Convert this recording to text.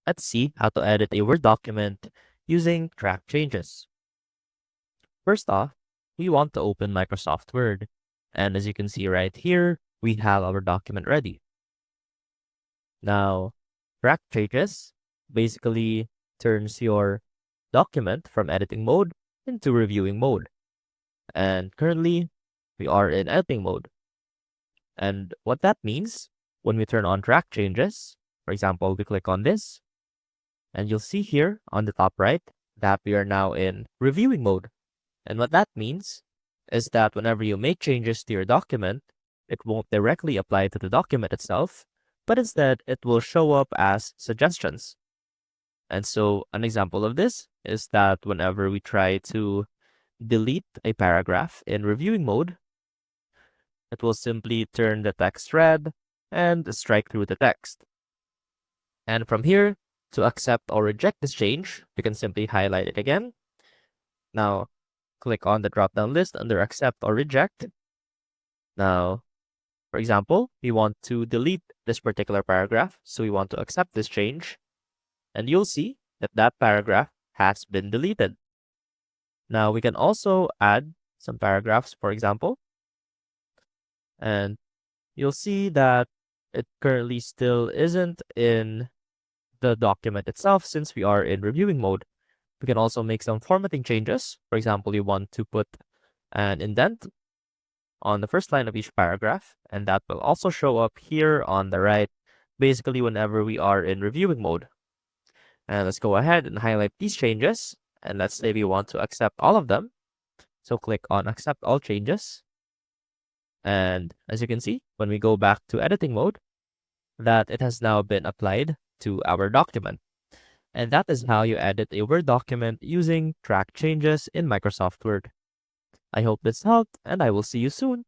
Let's see how to edit a Word document using track changes. First off, we want to open Microsoft Word. And as you can see right here, we have our document ready. Now, track changes basically turns your document from editing mode into reviewing mode. And currently, we are in editing mode. And what that means, when we turn on track changes, for example, we click on this, and you'll see here on the top right that we are now in reviewing mode. And what that means is that whenever you make changes to your document, it won't directly apply to the document itself, but instead it will show up as suggestions. And so an example of this is that whenever we try to delete a paragraph in reviewing mode, it will simply turn the text red and strike through the text. And from here, to accept or reject this change, you can simply highlight it again. Now, click on the drop-down list under accept or reject. Now, for example, we want to delete this particular paragraph, so we want to accept this change. And you'll see that that paragraph has been deleted. Now, we can also add some paragraphs, for example. And you'll see that it currently still isn't in the document itself since we are in reviewing mode. We can also make some formatting changes. For example, you want to put an indent on the first line of each paragraph, and that will also show up here on the right, basically whenever we are in reviewing mode. And let's go ahead and highlight these changes. And let's say we want to accept all of them. So click on accept all changes. And as you can see, when we go back to editing mode, that it has now been applied to our document. And that is how you edit a Word document using track changes in Microsoft Word. I hope this helped, and I will see you soon.